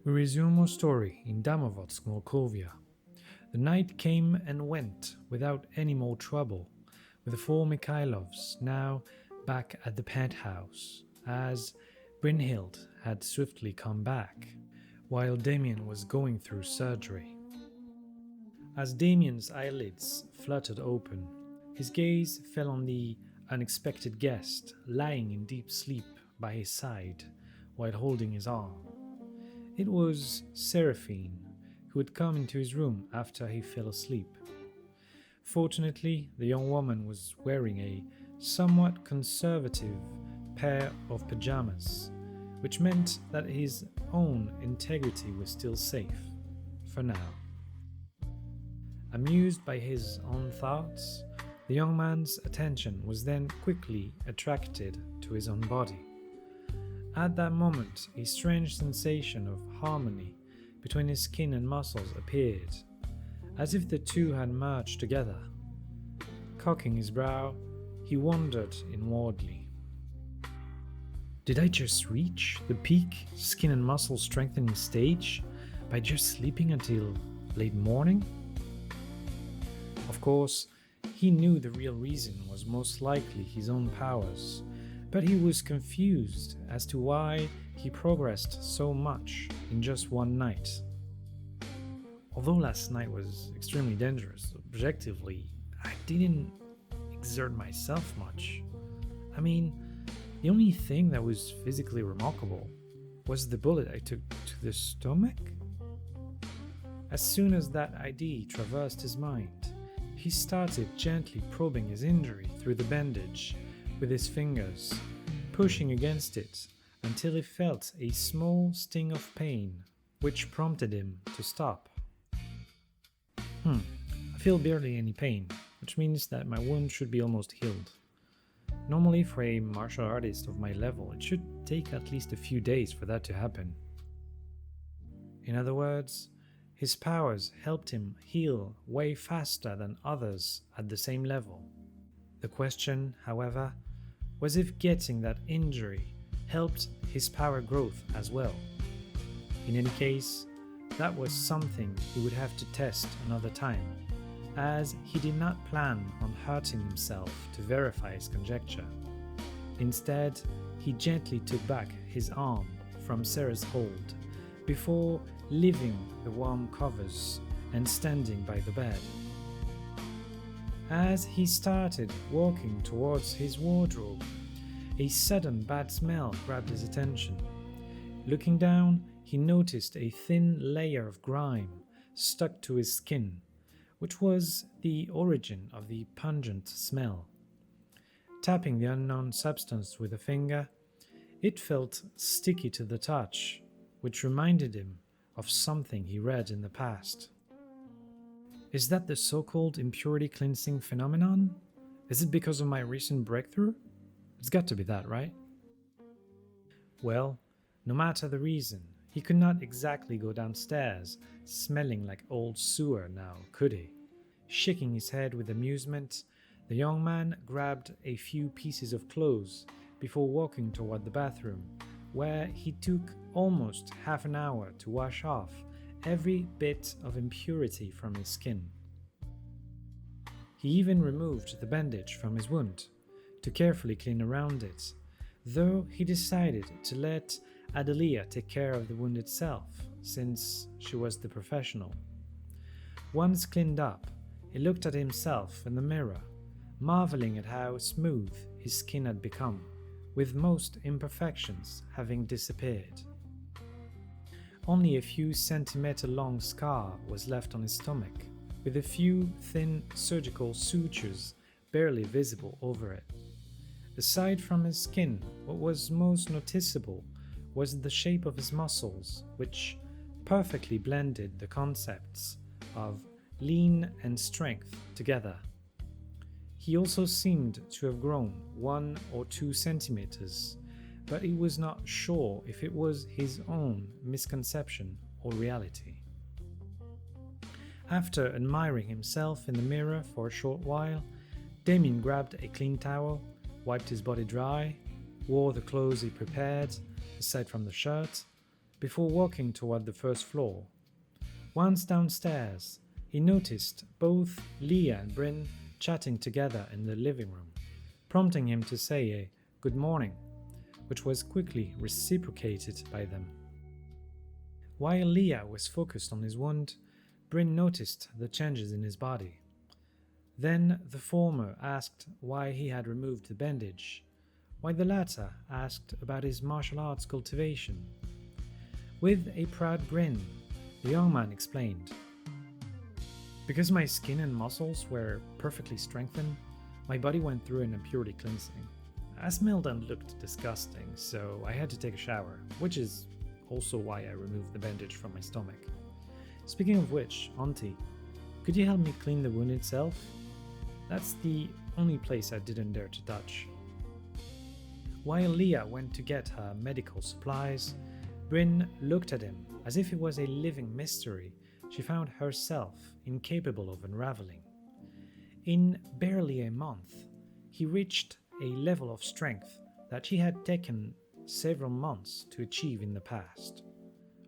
We resume our story in Damovotsk, Molkovia. The night came and went without any more trouble, with the four Mikhailovs now back at the penthouse, as Brynhild had swiftly come back, while Damian was going through surgery. As Damian's eyelids fluttered open, his gaze fell on the unexpected guest lying in deep sleep by his side while holding his arm. It was Seraphine, who had come into his room after he fell asleep. Fortunately, the young woman was wearing a somewhat conservative pair of pajamas, which meant that his own integrity was still safe, for now. Amused by his own thoughts, the young man's attention was then quickly attracted to his own body. At that moment, a strange sensation of harmony between his skin and muscles appeared, as if the two had merged together. Cocking his brow, he wondered inwardly. Did I just reach the peak skin and muscle strengthening stage by just sleeping until late morning? Of course, he knew the real reason was most likely his own powers, but he was confused as to why he progressed so much in just one night. Although last night was extremely dangerous, objectively, I didn't exert myself much. I mean, the only thing that was physically remarkable was the bullet I took to the stomach. As soon as that idea traversed his mind, he started gently probing his injury through the bandage with his fingers, pushing against it until he felt a small sting of pain, which prompted him to stop. I feel barely any pain, which means that my wound should be almost healed. Normally, for a martial artist of my level, it should take at least a few days for that to happen. In other words, his powers helped him heal way faster than others at the same level. The question, however, was if getting that injury helped his power growth as well. In any case, that was something he would have to test another time, as he did not plan on hurting himself to verify his conjecture. Instead, he gently took back his arm from Sarah's hold before leaving the warm covers and standing by the bed. As he started walking towards his wardrobe, a sudden bad smell grabbed his attention. Looking down, he noticed a thin layer of grime stuck to his skin, which was the origin of the pungent smell. Tapping the unknown substance with a finger, it felt sticky to the touch, which reminded him of something he read in the past. Is that the so-called impurity cleansing phenomenon? Is it because of my recent breakthrough? It's got to be that, right? Well, no matter the reason, he could not exactly go downstairs smelling like old sewer now, could he? Shaking his head with amusement, the young man grabbed a few pieces of clothes before walking toward the bathroom, where he took almost half an hour to wash off every bit of impurity from his skin. He even removed the bandage from his wound to carefully clean around it, though he decided to let Adeliya take care of the wound itself, since she was the professional. Once cleaned up, he looked at himself in the mirror, marveling at how smooth his skin had become, with most imperfections having disappeared. Only a few centimeter-long scar was left on his stomach, with a few thin surgical sutures barely visible over it. Aside from his skin, what was most noticeable was the shape of his muscles, which perfectly blended the concepts of lean and strength together. He also seemed to have grown 1 or 2 centimeters, but he was not sure if it was his own misconception or reality. After admiring himself in the mirror for a short while, Damian grabbed a clean towel, wiped his body dry, wore the clothes he prepared, aside from the shirt, before walking toward the first floor. Once downstairs, he noticed both Leah and Bryn chatting together in the living room, prompting him to say a good morning, which was quickly reciprocated by them. While Leah was focused on his wound, Bryn noticed the changes in his body. Then the former asked why he had removed the bandage, while the latter asked about his martial arts cultivation. With a proud grin, the young man explained, "Because my skin and muscles were perfectly strengthened, my body went through an impurity cleansing. I smelled and looked disgusting, so I had to take a shower, which is also why I removed the bandage from my stomach. Speaking of which, Auntie, could you help me clean the wound itself? That's the only place I didn't dare to touch." While Leah went to get her medical supplies, Bryn looked at him as if it was a living mystery she found herself incapable of unraveling. In barely a month, he reached a level of strength that she had taken several months to achieve in the past.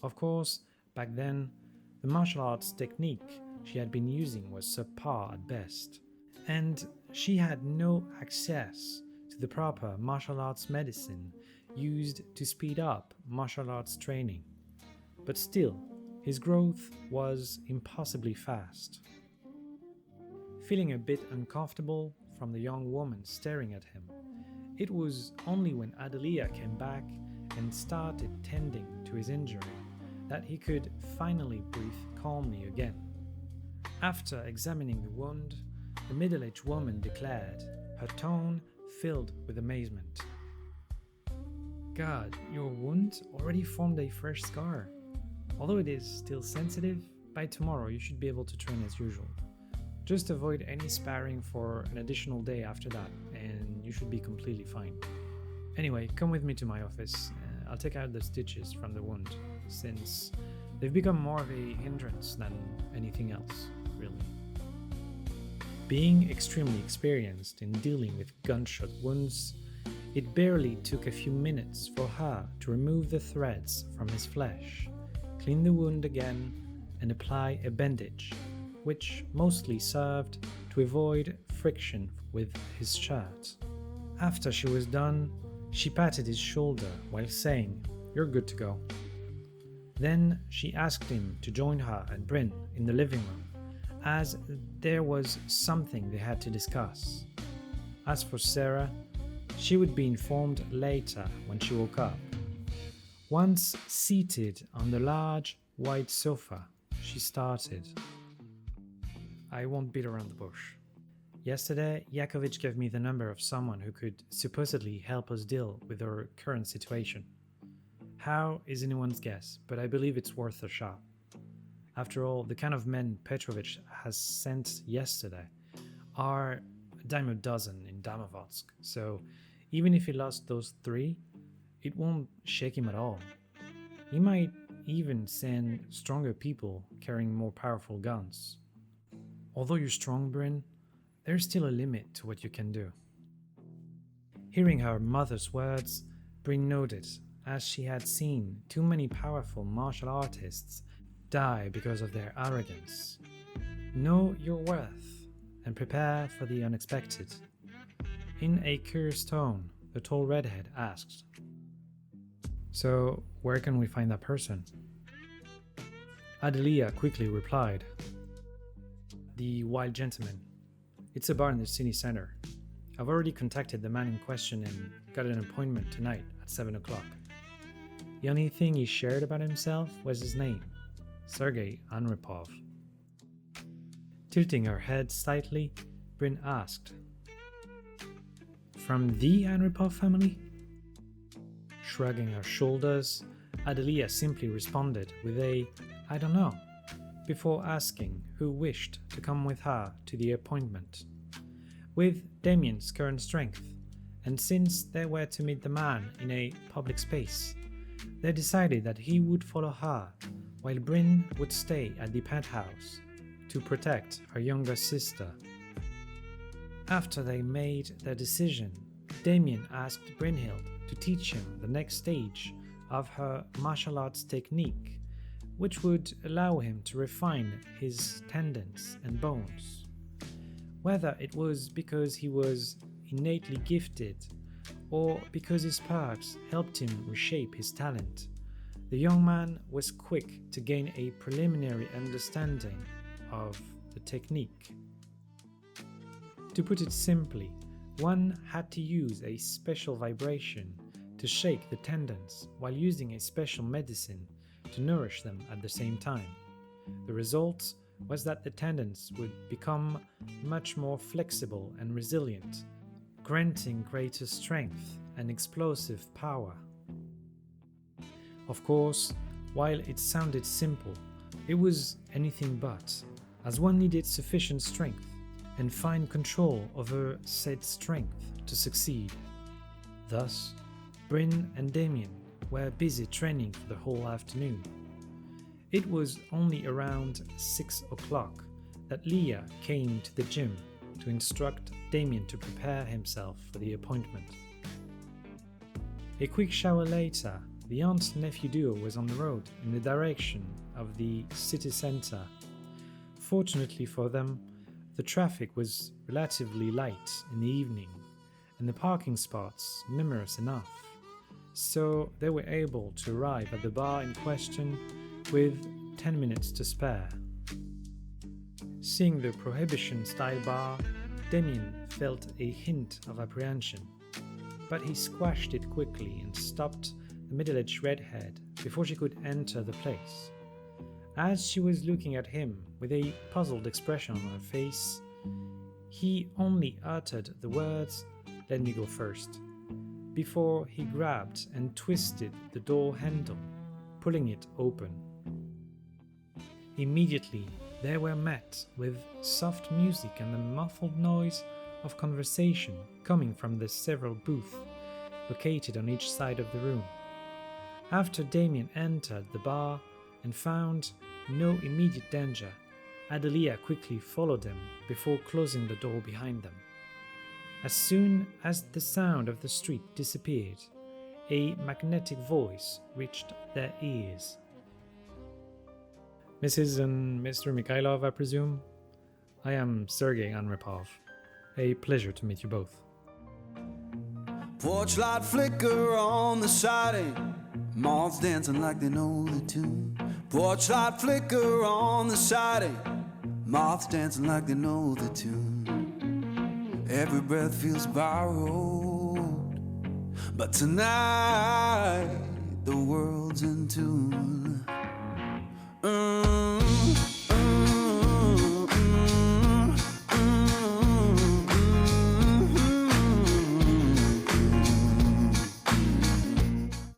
Of course, back then, the martial arts technique she had been using was subpar at best, and she had no access to the proper martial arts medicine used to speed up martial arts training. But still, his growth was impossibly fast. Feeling a bit uncomfortable from the young woman staring at him, it was only when Adeliya came back and started tending to his injury that he could finally breathe calmly again. After examining the wound, the middle-aged woman declared, her tone filled with amazement, "God, your wound already formed a fresh scar. Although it is still sensitive, by tomorrow you should be able to train as usual. Just avoid any sparring for an additional day after that, and you should be completely fine. Anyway, come with me to my office. I'll take out the stitches from the wound, since they've become more of a hindrance than anything else, really." Being extremely experienced in dealing with gunshot wounds, it barely took a few minutes for her to remove the threads from his flesh, clean the wound again, and apply a bandage, which mostly served to avoid friction with his shirt. After she was done, she patted his shoulder while saying, "You're good to go." Then she asked him to join her and Bryn in the living room, as there was something they had to discuss. As for Sarah, she would be informed later when she woke up. Once seated on the large white sofa, she started, "I won't beat around the bush. Yesterday, Yakovich gave me the number of someone who could supposedly help us deal with our current situation. How is anyone's guess, but I believe it's worth a shot. After all, the kind of men Petrovich has sent yesterday are a dime a dozen in Damovatsk, so even if he lost those 3, it won't shake him at all. He might even send stronger people carrying more powerful guns. Although you're strong, Bryn, there's still a limit to what you can do." Hearing her mother's words, Bryn nodded, as she had seen too many powerful martial artists die because of their arrogance. Know your worth and prepare for the unexpected. In a curious tone, the tall redhead asked, "So, where can we find that person?" Adeliya quickly replied, "The Wild Gentleman. It's a bar in the city center. I've already contacted the man in question and got an appointment tonight at 7 o'clock. The only thing he shared about himself was his name, Sergei Anropov." Tilting her head slightly, Bryn asked, "From the Anropov family?" Shrugging her shoulders, Adeliya simply responded with a "I don't know," before asking who wished to come with her to the appointment. With Damian's current strength, and since they were to meet the man in a public space, they decided that he would follow her while Bryn would stay at the penthouse to protect her younger sister. After they made their decision, Damian asked Brynhild to teach him the next stage of her martial arts technique, which would allow him to refine his tendons and bones. Whether it was because he was innately gifted or because his parts helped him reshape his talent, the young man was quick to gain a preliminary understanding of the technique. To put it simply, one had to use a special vibration to shake the tendons while using a special medicine to nourish them at the same time. The result was that the tendons would become much more flexible and resilient, granting greater strength and explosive power. Of course, while it sounded simple, it was anything but, as one needed sufficient strength and fine control over said strength to succeed. Thus, Bryn and Damian were busy training for the whole afternoon. It was only around 6 o'clock that Leah came to the gym to instruct Damian to prepare himself for the appointment. A quick shower later, the aunt-nephew duo was on the road in the direction of the city centre. Fortunately for them, the traffic was relatively light in the evening and the parking spots numerous enough, so they were able to arrive at the bar in question with 10 minutes to spare. Seeing the prohibition-style bar, Demian felt a hint of apprehension, but he squashed it quickly and stopped the middle-aged redhead before she could enter the place. As she was looking at him with a puzzled expression on her face, he only uttered the words, "Let me go first," before he grabbed and twisted the door handle, pulling it open. Immediately, they were met with soft music and the muffled noise of conversation coming from the several booths located on each side of the room. After Damian entered the bar and found no immediate danger, Adeliya quickly followed them before closing the door behind them. As soon as the sound of the street disappeared, a magnetic voice reached their ears. "Mrs. and Mr. Mikhailov, I presume? I am Sergei Anropov. A pleasure to meet you both." Porch light flicker on the siding, moths dancing like they know the tune. Porch light flicker on the siding, moths dancing like they know the tune. Every breath feels borrowed, but tonight the world's in tune.